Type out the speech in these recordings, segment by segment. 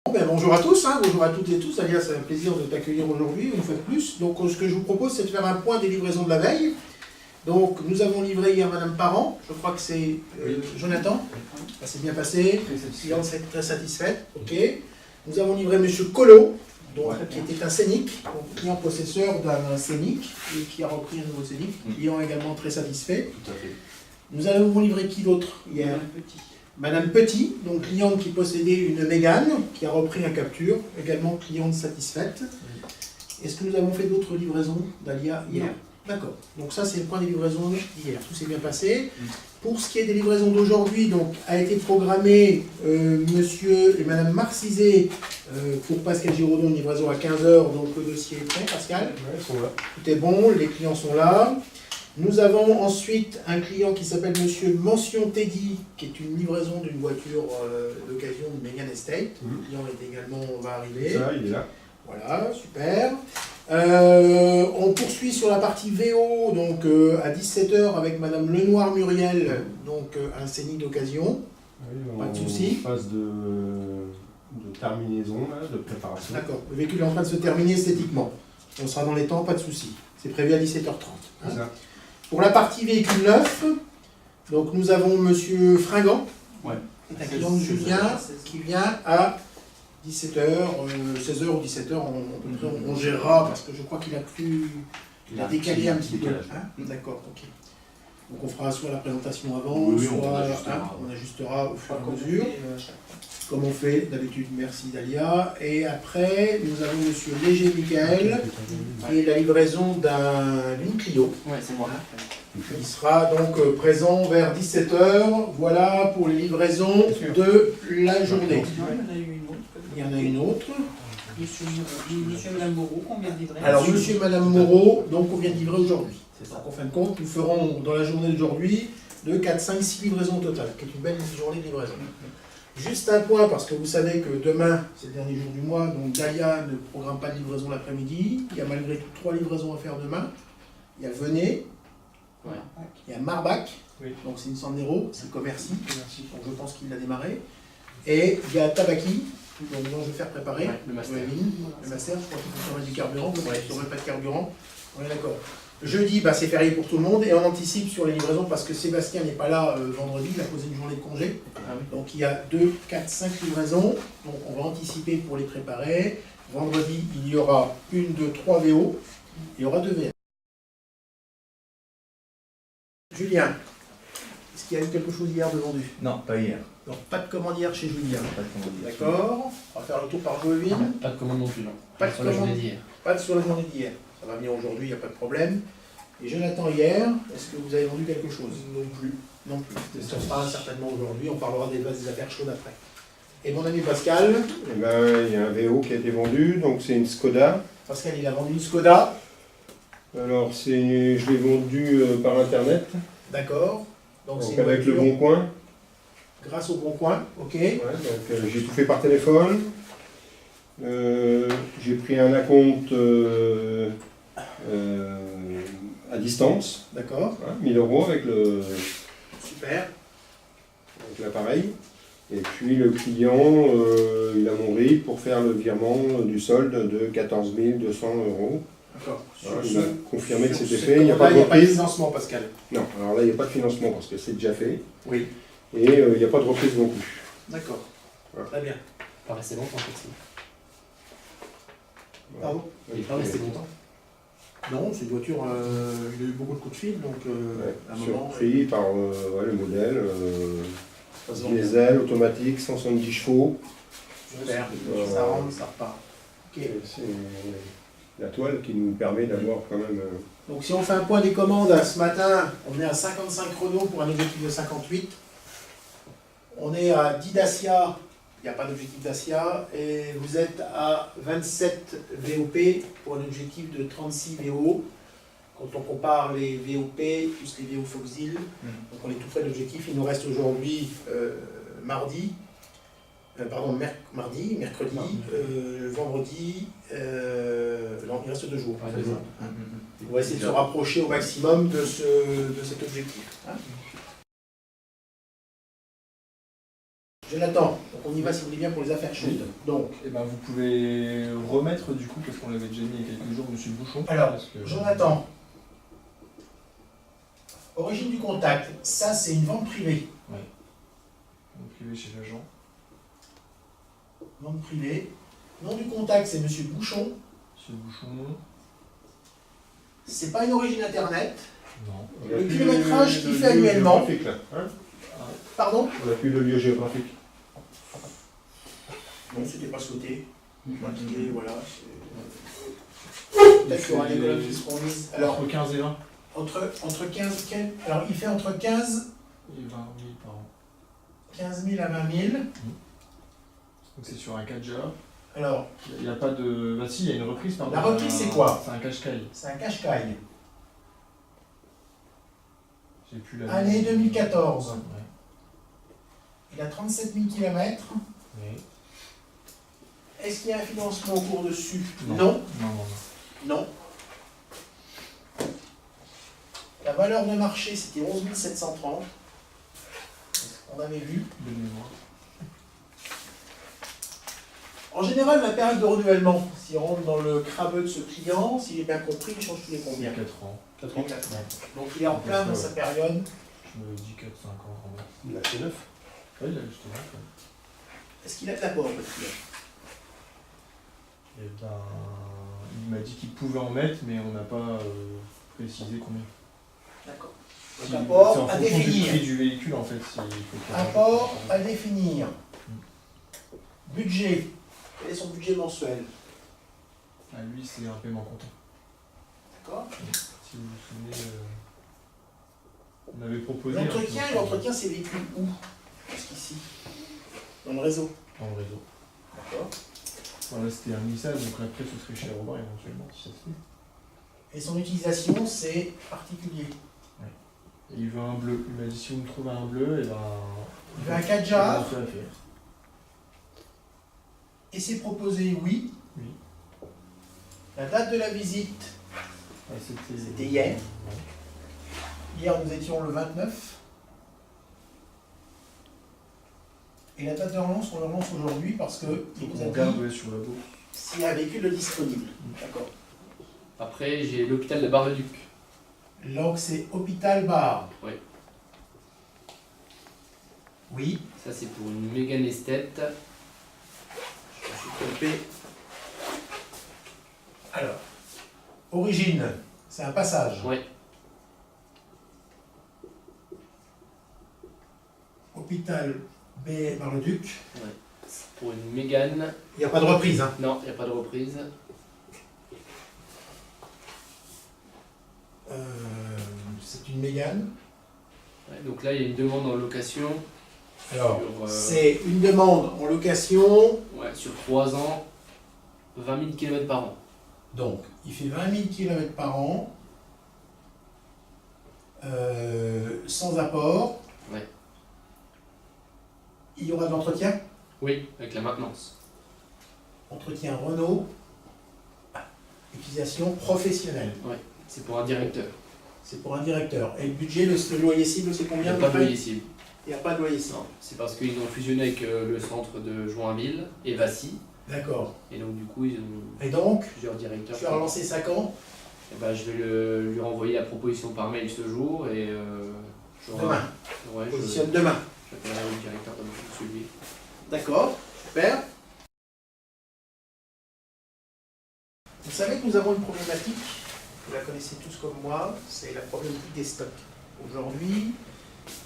Bonjour à tous, bonjour à toutes et tous. Alias, c'est un plaisir de t'accueillir aujourd'hui, une fois de plus. Donc, ce que je vous propose, c'est de faire un point des livraisons de la veille. Donc, nous avons livré hier Madame Parent, je crois que c'est Jonathan. Ça s'est bien passé, cliente très satisfaite. Ok. Nous avons livré Monsieur Colo, qui était un scénic, donc client possesseur d'un scénic, et qui a repris un nouveau scénic, client également très satisfait. Tout à fait. Nous avons livré qui d'autre hier? Madame Petit, donc cliente qui possédait une Mégane, qui a repris un Capture, également cliente satisfaite. Est-ce que nous avons fait d'autres livraisons d'Alia hier? D'accord. Donc ça, c'est le point des livraisons d'hier. Tout s'est bien passé. Pour ce qui est des livraisons d'aujourd'hui, donc a été programmé Monsieur et Madame Marcisé pour Pascal Giraudon, une livraison à 15 h. Donc le dossier est prêt, Pascal. Ouais, ils sont là. Tout est bon, les clients sont là. Nous avons ensuite un client qui s'appelle Monsieur Mention Teddy, qui est une livraison d'une voiture d'occasion de Mégane Estate. Le client est également, va arriver. Ça, il est là. Voilà, super. On poursuit sur la partie VO, donc à 17 h avec Madame Lenoir Muriel, donc un scénic d'occasion. Oui, Pas de souci. En phase de terminaison, là, de préparation. D'accord, le véhicule est en train de se terminer esthétiquement. On sera dans les temps, pas de souci. C'est prévu à 17 h 30. C'est ça. Pour la partie véhicule neuf, donc nous avons Monsieur Fringant, qui est un client de Julien, qui vient à 17 h, 16 h ou 17 h, on gérera, parce que je crois qu'il a plu, il a décalé un petit peu. D'accord, ok. Donc on fera soit la présentation avant, Oui, soit on ajustera au fur et à mesure, comme on fait d'habitude. Merci Dalia. Et après, nous avons Monsieur Léger Michael, qui est la livraison d'une Clio. Ouais, c'est moi. Il sera donc présent vers 17 h. Voilà pour les livraisons de la journée. Il y en a une autre. Monsieur et Madame Moreau, qu'on vient de livrer. Alors, Monsieur et Madame Moreau, donc on vient de livrer aujourd'hui. C'est ça. En fin de compte, nous ferons dans la journée d'aujourd'hui 2, 4, 5, 6 livraisons totales, qui est une belle journée de livraison. Juste un point, parce que vous savez que demain, c'est le dernier jour du mois, donc Dalia ne programme pas de livraison l'après-midi. Il y a malgré tout 3 livraisons à faire demain. Il y a Venay, il y a Marbach, donc c'est une Sandero, c'est Commercy, donc je pense qu'il l'a démarré. Et il y a Tabaki, dont je vais faire préparer, le master. Le master, je crois qu'il faut mettre du carburant, donc il n'y aurait pas de carburant. On est d'accord. Jeudi, c'est férié pour tout le monde, et on anticipe sur les livraisons parce que Sébastien n'est pas là vendredi, il a posé une journée de congé. Donc il y a 2, 4, 5 livraisons, donc on va anticiper pour les préparer. Vendredi, il y aura 1, 2, 3 VO, il y aura 2 VM. Julien, est-ce qu'il y a eu quelque chose hier de vendu? Non, pas hier. Donc pas de commande hier chez Julien. Pas de commande hier. D'accord. On va faire le tour par Joéville. Pas de commande non plus, non. Pas de sur la commande. journée d'hier. Pas de sur la journée d'hier. Ça va venir aujourd'hui, il n'y a pas de problème. Et Jonathan hier, est-ce que vous avez vendu quelque chose? Non plus. Non plus. Ça sera certainement aujourd'hui, on parlera des affaires chaudes après. Et mon ami Pascal? Eh ben, il y a un VO qui a été vendu, donc c'est une Skoda. Pascal, il a vendu une Skoda. Alors, je l'ai vendu par internet, D'accord. Donc c'est avec le Bon Coin. Grâce au Bon Coin, ok. Ouais, donc j'ai tout fait par téléphone. J'ai pris un acompte à distance, D'accord. 1000 € avec Super. l'appareil. Et puis le client, il a mon RIB pour faire le virement du solde de 14 200 €. D'accord. Voilà, il m'a confirmé que c'était cette fait, il n'y a pas de commande-là, il n'y a pas de reprise. financement, Pascal. Non, alors là il n'y a pas de financement parce que c'est déjà fait. Oui. Et il n'y a pas de reprise non plus. D'accord. Voilà. Très bien. Pas resté longtemps, fait. Pardon? Il est pas resté longtemps. Non, c'est une voiture, il a eu beaucoup de coups de fil, donc à un moment... Surpris par le modèle, ça se vend bien. diesel, automatique, 170 chevaux. Super, ça rentre, ça repart. Ok. C'est la toile qui nous permet d'avoir quand même... Donc si on fait un point des commandes, ce matin, on est à 55 chronos pour un objectif de 58. On est à 10 Dacia, il n'y a pas d'objectif Dacia, et vous êtes à 27 VOP pour un objectif de 36 VO. Quand on compare les VOP plus les VO Foxhill, donc on est tout près de l'objectif. Il nous reste aujourd'hui mercredi, vendredi, non, il reste 2 jours. Ouais, c'est ça. On va essayer de se rapprocher au maximum de cet objectif. Jonathan, donc on y va si vous voulez bien pour les affaires chaudes. Donc, Et ben vous pouvez remettre du coup, parce qu'on l'avait déjà mis il y a quelques jours, Monsieur Bouchon. alors, parce que- Jonathan, origine du contact, ça c'est une vente privée. Donc, privé chez l'agent. Vente privée. Nom du contact, c'est Monsieur Bouchon. Monsieur Bouchon. C'est pas une origine internet. Non. On a Le plus kilométrage qu'il le fait lieu annuellement. géographique, là, hein. Pardon? On n'a plus le lieu géographique. Non, c'était pas souhaité. Mhm. Indiqué, voilà. Il Peut-être qu'il y aura des fait colonnes qui seront mises. Alors, entre 15 et 20. entre 15, alors il fait entre 15, Et 20 000 par an. 15 000 à 20 000. Donc c'est sur un Kadja. Alors, Il n'y a pas de. Bah si, il y a une reprise par La reprise, c'est quoi? C'est un Qashqai. c'est un Qashqai. J'ai plus la. Année 2014. Ouais. Il a 37 000 km. Ouais. Est-ce qu'il y a un financement au cours dessus? Non. Non. Non. Non. La valeur de marché, c'était 11 730. On avait vu. De mémoire. En général, la période de renouvellement, s'il rentre dans le crabeux de ce client, si j'ai bien compris, il change tous les combien? 4 ans. 4 ans. Donc il est en plein dans sa période. Je me dis 4-5 ans quand même. Il a fait 9. Ouais, il a justement. Est-ce qu'il a de l'apport, le client? Et ben, il m'a dit qu'il pouvait en mettre, mais on n'a pas précisé combien. D'accord. Si- Donc apport c'est en à fonction du définir. prix du véhicule en fait. S'il faut qu'il Apport rajoute. à définir. Budget. Quel est son budget mensuel? Ah, lui, c'est un paiement comptant. D'accord. Si vous vous souvenez, on avait proposé. Il entretient ses véhicules où? Jusqu'ici. Dans le réseau. Dans le réseau. D'accord. Voilà, c'était un Nissan, donc après ce serait chez Robin éventuellement si ça se fait. Et son utilisation, c'est particulier. Et il veut un bleu. Il m'a dit si vous me trouvez un bleu, et ben. Il veut un Kadjar. il va faire affaire. Et c'est proposé, oui. Oui. La date de la visite, Ah, C'était hier. Ouais. hier nous étions le 29. Et la date de relance, on le relance aujourd'hui parce que il nous On a regarde dit ouais, sur la bourse. s'il y a un véhicule disponible. D'accord. Après, j'ai l'hôpital de Bar-le-Duc. Donc c'est Hôpital Bar. Oui. Oui. Ça, c'est pour une Mégane Esthète. Je me suis trompé. Alors, origine, c'est un passage. Oui. Hôpital B Bar-le-Duc. Ouais. C'est pour une Mégane. Il n'y a pas de reprise, hein. Non, il n'y a pas de reprise. C'est une Mégane. Ouais, donc là, il y a une demande en location. Alors, sur, c'est une demande en location. ouais, sur 3 ans, 20 000 km par an. Donc, il fait 20 000 km par an. Sans apport. Ouais. Il y aura de l'entretien. Oui, avec la maintenance. Entretien Renault. Utilisation professionnelle. C'est pour un directeur. C'est pour un directeur. Et le budget, le loyer cible, c'est Il n'y combien a à pas peu de près loyer cible. Il n'y a pas de loyer cible. Non, c'est parce qu'ils ont fusionné avec le centre de Joinville et Vassy. D'accord. Et donc, du coup, ils ont Et donc, plusieurs directeurs. tu as relancé ça quand? Eh ben, je vais lui renvoyer la proposition par mail ce jour et Demain. Ouais, Positionne demain. j'appellerai le directeur comme celui. D'accord. Super. Vous savez que nous avons une problématique, vous la connaissez tous comme moi, c'est la problématique des stocks. Aujourd'hui,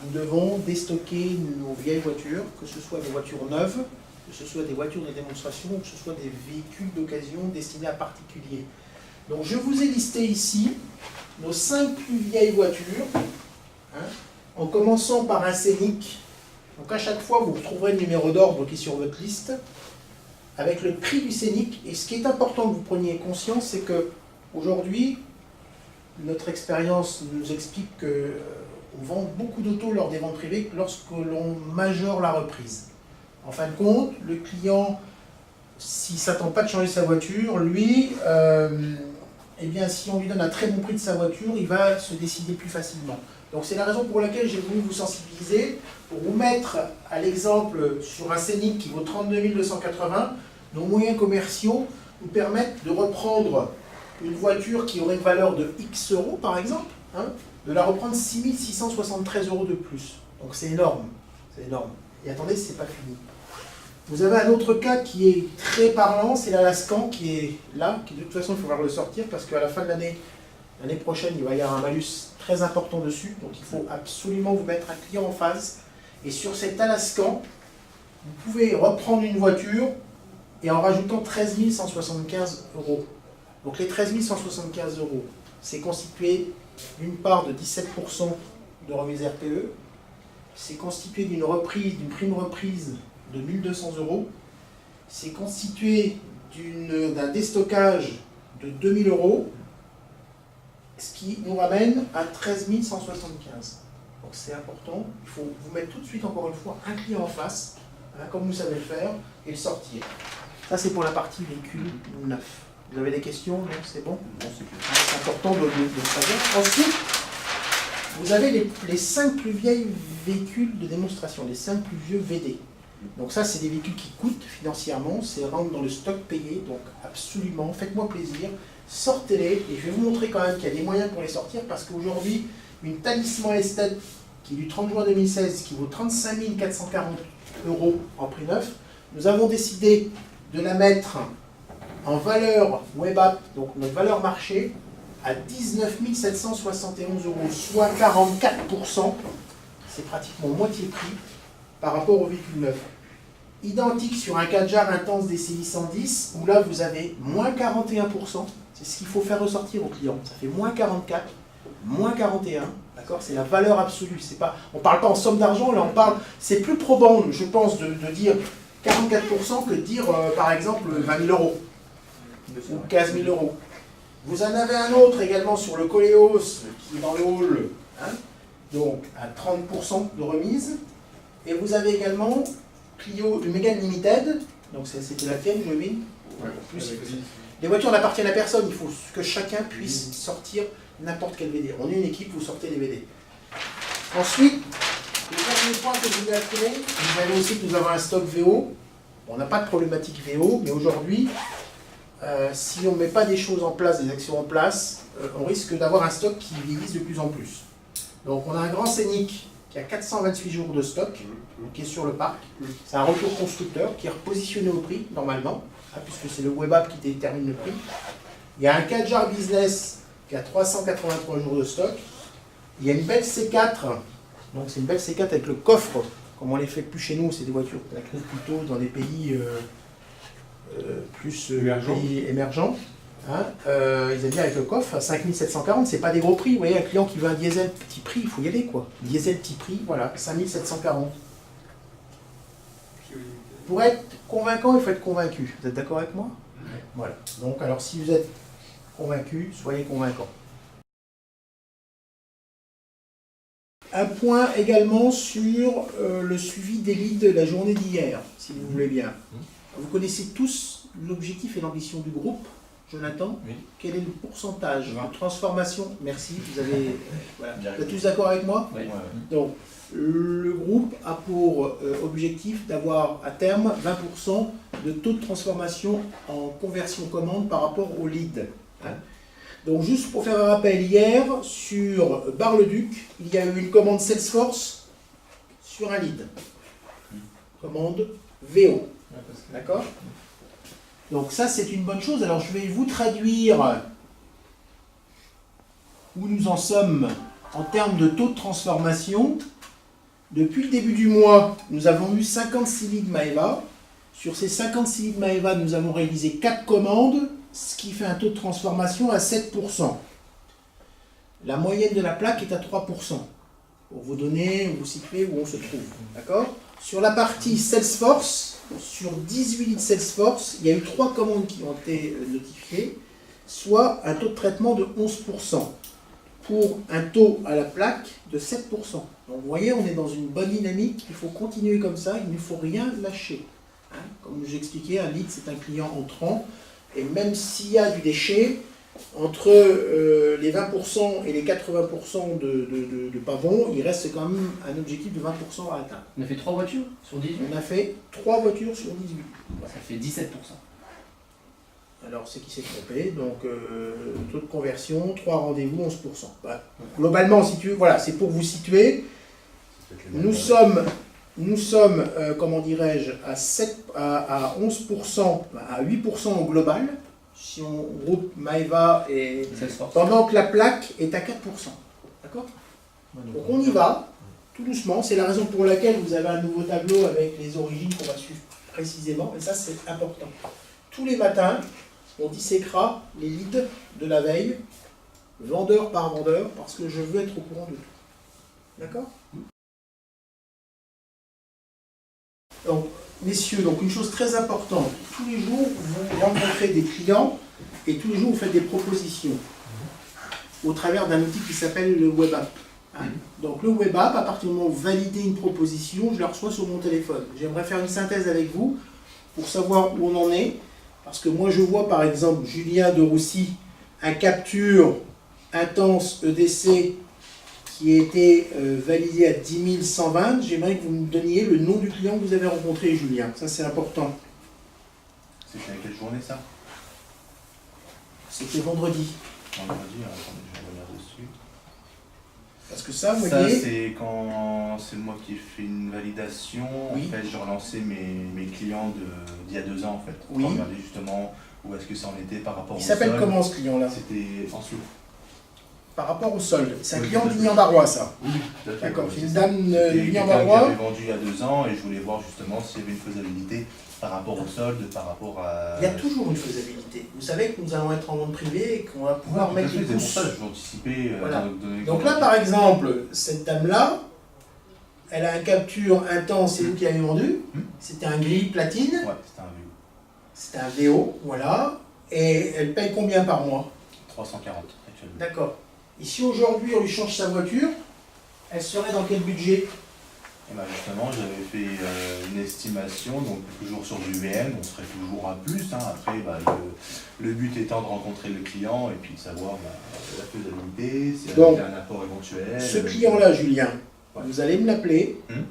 nous devons déstocker nos vieilles voitures, que ce soit des voitures neuves, que ce soit des voitures de démonstration, ou que ce soit des véhicules d'occasion destinés à particuliers. Donc je vous ai listé ici nos 5 plus vieilles voitures, hein, en commençant par un Scénic. Donc à chaque fois, vous retrouverez le numéro d'ordre qui est sur votre liste, avec le prix du Scénic. Et ce qui est important que vous preniez conscience, c'est que aujourd'hui, notre expérience nous explique qu'on vend beaucoup d'autos lors des ventes privées lorsque l'on majore la reprise. En fin de compte, le client, s'il ne s'attend pas de changer sa voiture, lui, eh bien, si on lui donne un très bon prix de sa voiture, il va se décider plus facilement. Donc c'est la raison pour laquelle j'ai voulu vous sensibiliser, pour vous mettre à l'exemple sur un Scénic qui vaut 32 280, nos moyens commerciaux nous permettent de reprendre une voiture qui aurait une valeur de X euros par exemple, hein, de la reprendre 6 673 € de plus. Donc c'est énorme, c'est énorme. Et attendez, c'est pas fini. Vous avez un autre cas qui est très parlant, c'est l'Alaskan qui est là, qui de toute façon il faudra le sortir parce qu'à la fin de l'année prochaine, il va y avoir un malus très important dessus, donc il faut absolument vous mettre un client en face. Et sur cet Alaskan, vous pouvez reprendre une voiture et en rajoutant 13 175 €. Donc les 13 175 €, c'est constitué d'une part de 17% de remise RPE, c'est constitué d'une prime reprise de 1 200 €, c'est constitué d'un déstockage de 2 000 €, ce qui nous ramène à 13 175. Donc c'est important, il faut vous mettre tout de suite, encore une fois, un client en face, hein, comme vous savez le faire, et le sortir. Ça c'est pour la partie véhicule neuf. Vous avez des questions? Non, c'est bon? C'est important de le savoir. Ensuite, vous avez les 5 plus vieilles véhicules de démonstration, les 5 plus vieux VD. Donc ça, c'est des véhicules qui coûtent financièrement, c'est rentre dans le stock payé, donc absolument, faites-moi plaisir, sortez-les, et je vais vous montrer quand même qu'il y a des moyens pour les sortir, parce qu'aujourd'hui, une Talisman Estate qui est du 30 juin 2016, qui vaut 35 440 € en prix neuf, nous avons décidé de la mettre en valeur web app, donc notre valeur marché, à 19 771 €, soit 44%, c'est pratiquement moitié prix par rapport au véhicule neuf. Identique sur un Kadjar intense DC 110, où là vous avez moins 41%, c'est ce qu'il faut faire ressortir au client, ça fait moins 44, moins 41, d'accord, c'est la valeur absolue, c'est pas, on ne parle pas en somme d'argent, là on parle, c'est plus probant, je pense, de dire 44% que de dire par exemple 20 000 € ou 15 000 €. Vous en avez un autre également sur le Coleos qui est dans le hall, hein, donc à 30% de remise. Et vous avez également Clio, le Mégane Limited, donc c'était la tienne, je vais. Les voitures n'appartiennent à personne, il faut que chacun puisse sortir n'importe quel VD. On est une équipe, vous sortez les VD. Ensuite, le dernier point que je voulais appeler, vous avez aussi que nous avons un stock VO. On n'a pas de problématique VO, mais aujourd'hui, si on ne met pas des choses en place, des actions en place, on risque d'avoir un stock qui vieillisse de plus en plus. Donc on a un grand Scénic qui a 428 jours de stock, qui est sur le parc. C'est un retour constructeur qui est repositionné au prix, normalement, hein, puisque c'est le web app qui détermine le prix. Il y a un Kadjar Business qui a 383 jours de stock. Il y a une belle C4, donc c'est une belle C4 avec le coffre, comme on les fait plus chez nous, c'est des voitures qu'on trouve plutôt dans des pays plus pays émergents. Hein, ils aiment bien avec le coffre à 5 740, c'est pas des gros prix. Vous voyez, un client qui veut un diesel petit prix, il faut y aller quoi. Diesel petit prix, voilà, 5 740. Pour être convaincant, il faut être convaincu. Vous êtes d'accord avec moi? Voilà. Donc, alors si vous êtes convaincu, soyez convaincant. Un point également sur le suivi des leads de la journée d'hier, si vous voulez bien. Vous connaissez tous l'objectif et l'ambition du groupe. Jonathan, oui. Quel est le pourcentage de transformation? Merci, vous avez. Voilà. Vous êtes tous d'accord avec moi? Oui. Donc, le groupe a pour objectif d'avoir à terme 20% de taux de transformation en conversion commande par rapport au lead. Hein. Donc, juste pour faire un rappel, hier, sur Bar-le-Duc, il y a eu une commande Salesforce sur un lead. Commande VO. D'accord? Donc ça, c'est une bonne chose. Alors, je vais vous traduire où nous en sommes en termes de taux de transformation. Depuis le début du mois, nous avons eu 56 leads Maeva. Sur ces 56 leads Maeva, nous avons réalisé 4 commandes, ce qui fait un taux de transformation à 7%. La moyenne de la plaque est à 3%. Pour vous donner, vous situer où on se trouve. D'accord? Sur la partie Salesforce, sur 18 leads Salesforce, il y a eu 3 commandes qui ont été notifiées, soit un taux de traitement de 11%, pour un taux à la plaque de 7%. Donc vous voyez, on est dans une bonne dynamique, il faut continuer comme ça, il ne faut rien lâcher. Hein, comme j'expliquais, un lead c'est un client entrant, et même s'il y a du déchet, entre les 20% et les 80% de pas bons, il reste quand même un objectif de 20% à atteindre. On a fait 3 voitures sur 18. On a fait 3 voitures sur 18. Ça fait 17%. Alors c'est qui s'est trompé, donc taux de conversion, 3 rendez-vous, 11%. Bah, globalement, si tu veux, voilà, c'est pour vous situer. Nous sommes comment dirais-je, à 11%, à 8% au global, si on groupe Maeva et... pendant que la plaque est à 4%. D'accord? Donc on y va, tout doucement. C'est la raison pour laquelle vous avez un nouveau tableau avec les origines qu'on va suivre précisément, et ça c'est important. Tous les matins, on disséquera les leads de la veille, vendeur par vendeur, parce que je veux être au courant de tout. D'accord? Donc, messieurs, donc une chose très importante, tous les jours, vous rencontrez des clients et tous les jours, vous faites des propositions au travers d'un outil qui s'appelle le Web App. Hein. Donc, le Web App, à partir du moment où vous validez une proposition, je la reçois sur mon téléphone. J'aimerais faire une synthèse avec vous pour savoir où on en est, parce que moi, je vois par exemple Julien de Roussy, un capture intense EDC qui a été validé à 10 120, j'aimerais que vous me donniez le nom du client que vous avez rencontré, Julien. Ça, c'est important. C'était à quelle journée ça? C'était vendredi. Vendredi, attendez, je regarde dessus. Parce que ça, vous Ça, voyez... c'est quand c'est moi qui ai fait une validation. Oui. En fait, j'ai relancé mes clients d'il y a 2 ans, en fait. Oui. Pour regarder justement où est-ce que ça en était par rapport au Il solde. s'appelle comment, ce client-là? C'était en sous. Par rapport au solde. C'est un Oui, client tout à fait. d'Ignan-Barrois, ça. Oui, tout à fait. D'accord, Oui, c'est une ça. dame C'était quelqu'un que d'Ignan-Barrois. j'avais vendu il y a 2 ans et je voulais voir justement s'il y avait une faisabilité par rapport au solde, par rapport à... Il y a toujours une faisabilité. Vous savez que nous allons être en vente privée et qu'on va pouvoir mettre les C'est pour pouces. ça que je veux anticiper. Voilà. donner- Donc là, par exemple, cette dame-là, elle a un capture intense, c'est vous qui avez vendu. C'était un gris platine, Ouais, c'était un VO. c'était un VO, voilà. Et elle paye combien par mois? 340 actuellement. D'accord. Et si aujourd'hui on lui change sa voiture, elle serait dans quel budget? Et ben justement, j'avais fait une estimation, donc toujours sur du VM, on serait toujours à plus. Hein. Après, bah, le but étant de rencontrer le client et puis de savoir la faisabilité, s'il y Donc, a un apport éventuel. Ce client-là, Julien, Ouais. vous allez me l'appeler Hum.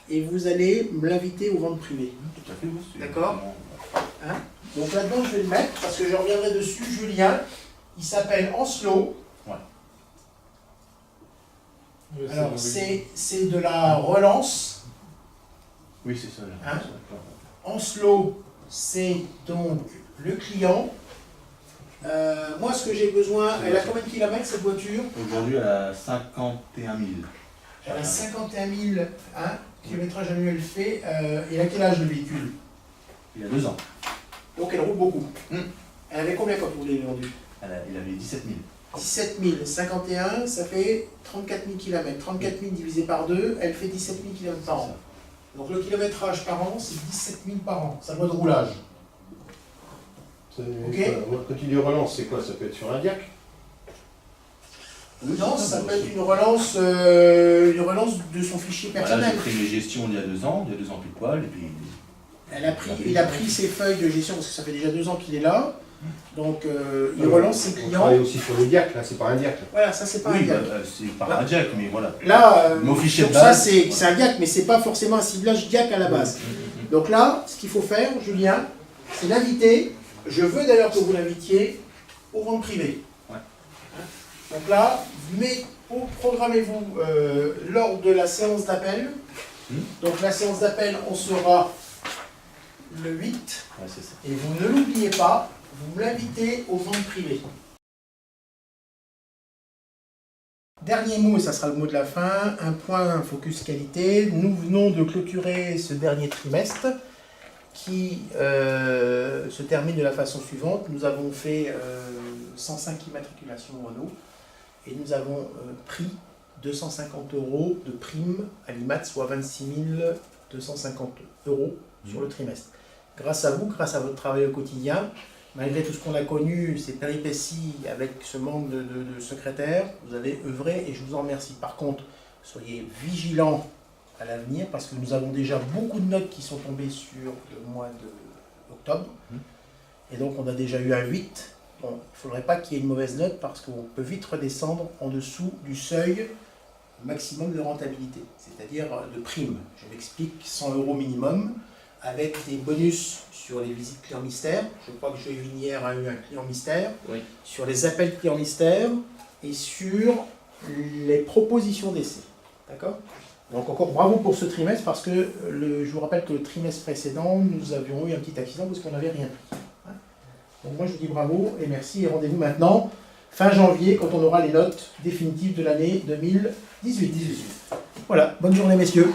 et vous allez me l'inviter aux ventes privées. Tout à fait, oui. c'est D'accord. vraiment- Hein? Donc là-dedans, je vais le mettre parce que je reviendrai dessus. Julien, il s'appelle Anslo. Alors, c'est de la relance. Oui, c'est ça. Hein? Anslo, c'est donc le client. Moi, ce que j'ai besoin, elle a combien de kilomètres cette voiture? Aujourd'hui, elle a 51 000. Elle a 51 000 kilométrage annuel fait. Et à quel âge le véhicule? Il y a 2 ans. Donc elle roule beaucoup. Hum. Elle avait combien quand vous l'avez vendue? Il avait 17 000. 17 000, 51, ça fait 34 000 km. 34 000 divisé par 2, elle fait 17 000 km par an. Donc le kilométrage par an, c'est 17 000 par an. Sa loi de roulage. Ok. Quand tu dis relance, c'est quoi? Ça peut être sur un diac? Non, ça peut être une relance de son fichier Voilà, personnel. j'ai pris mes gestions il y a 2 ans pile poil, et puis... Il a pris ses feuilles de gestion parce que ça fait déjà 2 ans qu'il est là. Donc il Ouais, relance ses On clients. travaille aussi sur le diac, là, c'est pas un diac. Là. Voilà, ça c'est pas un Oui, diac. c'est par un jack, mais voilà. Là, Mon fichier sur de ça base, c'est un diac, mais c'est pas forcément un ciblage diac à la base. Donc là, ce qu'il faut faire, Julien, c'est l'inviter. Je veux d'ailleurs que vous l'invitiez aux ventes privées. Ouais. Donc là, programmez-vous lors de la séance d'appel. Donc la séance d'appel, on sera le 8. Ouais, c'est ça. Et vous ne l'oubliez pas, vous l'invitez aux ventes privées. Dernier mot, et ça sera le mot de la fin, un point focus qualité. Nous venons de clôturer ce dernier trimestre qui se termine de la façon suivante. Nous avons fait 105 immatriculations Renault et nous avons pris 250 € de prime à l'IMAT, soit 26 250 € sur le trimestre. Grâce à vous, grâce à votre travail au quotidien, malgré tout ce qu'on a connu, ces péripéties avec ce manque de secrétaires, vous avez œuvré et je vous en remercie. Par contre, soyez vigilants à l'avenir parce que nous avons déjà beaucoup de notes qui sont tombées sur le mois d'octobre. Et donc on a déjà eu un 8 bon, il ne faudrait pas qu'il y ait une mauvaise note parce qu'on peut vite redescendre en dessous du seuil maximum de rentabilité, c'est-à-dire de prime. Je m'explique, 100 € minimum, avec des bonus sur les visites clients mystères. Je crois que Joël Vinière a eu un client mystère, Oui. sur les appels clients mystères et sur les propositions d'essai. D'accord? Donc encore bravo pour ce trimestre parce que je vous rappelle que le trimestre précédent, nous avions eu un petit accident parce qu'on n'avait rien pris. Donc moi je vous dis bravo et merci et rendez-vous maintenant fin janvier quand on aura les notes définitives de l'année 2018. Voilà, bonne journée messieurs.